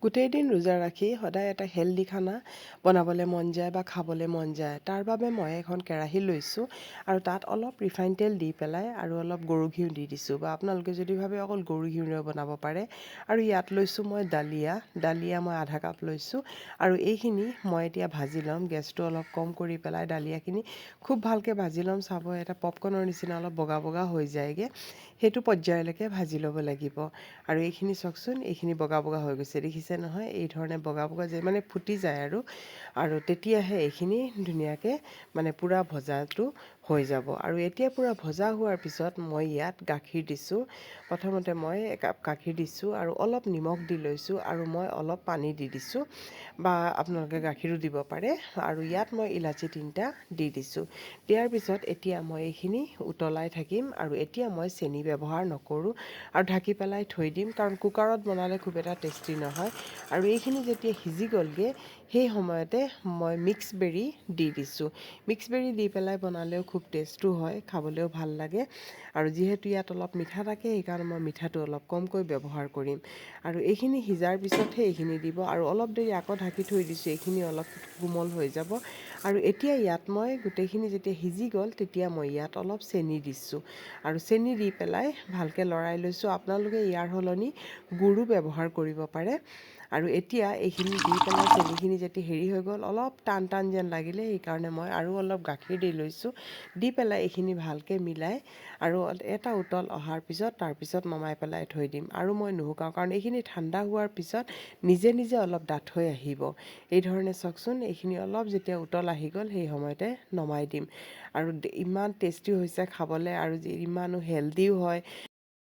গোটেই দিন ৰোজা ৰাখি সদায় এটা হেল্ডি খানা বনাবলৈ মন যায় বা খাবলৈ মন যায়। তাৰ বাবে মই এখন কেৰাহী লৈছোঁ আৰু তাত অলপ ৰিফাইন তেল দি পেলাই আৰু অলপ গৰু ঘিউ দি দিছোঁ, বা আপোনালোকে যদি ভাবে অকল গৰু ঘিউৰেও বনাব পাৰে। আৰু ইয়াত লৈছোঁ মই ডালিয়া মই আধা কাপ লৈছোঁ। আৰু এইখিনি মই এতিয়া ভাজি ল'ম। গেছটো অলপ কম কৰি পেলাই ডালিয়াখিনি খুব ভালকৈ ভাজি ল'ম। চাব এটা পপকৰ্নৰ নিচিনা অলপ বগা বগা হৈ যায়গৈ, সেইটো পৰ্যায়লৈকে ভাজি ল'ব লাগিব। আৰু এইখিনি চাওকচোন, এইখিনি বগা বগা হৈ গৈছে, দেখিছে নহয়? এই ধৰণে বগা বগা যে মানে ফুটি যায় আৰু তেতিয়াহে এইখিনি ধুনীয়াকৈ মানে পূৰা ভজাটো হৈ যাব। আৰু এতিয়া পূৰা ভজা হোৱাৰ পিছত মই ইয়াত গাখীৰ দিছোঁ। প্ৰথমতে মই একাপ গাখীৰ দিছোঁ আৰু অলপ নিমখ দি লৈছোঁ, আৰু মই অলপ পানী দি দিছোঁ, বা আপোনালোকে গাখীৰো দিব পাৰে। আৰু ইয়াত মই ইলাচি 3টা দি দিছোঁ। দিয়াৰ পিছত এতিয়া মই এইখিনি উতলাই থাকিম। আৰু এতিয়া মই চেনি ব্যৱহাৰ নকৰোঁ আৰু ঢাকি পেলাই থৈ দিম, কাৰণ কুকাৰত বনালে খুব এটা টেষ্টি নহয়। আৰু এইখিনি যেতিয়া সিজি গ'লগৈ, সেই সময়তে মই মিক্সবেৰী দি দিছোঁ। মিক্সবেৰী দি পেলাই বনালেও খুব টেষ্টো হয়, খাবলৈও ভাল লাগে। আৰু যিহেতু ইয়াত অলপ মিঠা থাকে, সেইকাৰণে মই মিঠাটো অলপ কমকৈ ব্যৱহাৰ কৰিম। আৰু এইখিনি সিজাৰ পিছতহে এইখিনি দিব, আৰু অলপ দেৰি আকৌ ঢাকি থৈ দিছোঁ, এইখিনি অলপ কোমল হৈ যাব। আৰু এতিয়া ইয়াত মই গোটেইখিনি যেতিয়া সিজি গ'ল, তেতিয়া মই ইয়াত অলপ চেনি দিছোঁ। আৰু চেনি দি পেলাই ভালকৈ লৰাই লৈছোঁ। আপোনালোকে ইয়াৰ সলনি গুড়ো ব্যৱহাৰ কৰিব পাৰে। আৰু এতিয়া এইখিনি দি পেলাই চেনিখিনি যেতিয়া হেৰি হৈ গ'ল, অলপ টান টান যেন লাগিলে, সেইকাৰণে মই আৰু অলপ গাখীৰ দি লৈছোঁ। দি পেলাই এইখিনি ভালকৈ মিলাই আৰু এটা উতল অহাৰ পিছত তাৰপিছত নমাই পেলাই থৈ দিম। আৰু মই নুশুকাওঁ, কাৰণ এইখিনি ঠাণ্ডা হোৱাৰ পিছত নিজে নিজে অলপ ডাঠ হৈ আহিব। এই ধৰণে চাওকচোন, এইখিনি অলপ যেতিয়া উতল আহি গ'ল, সেই সময়তে নমাই দিম। আৰু ইমান টেষ্টি হৈছে খাবলৈ, আৰু ইমানো হেল্ডিও হয়।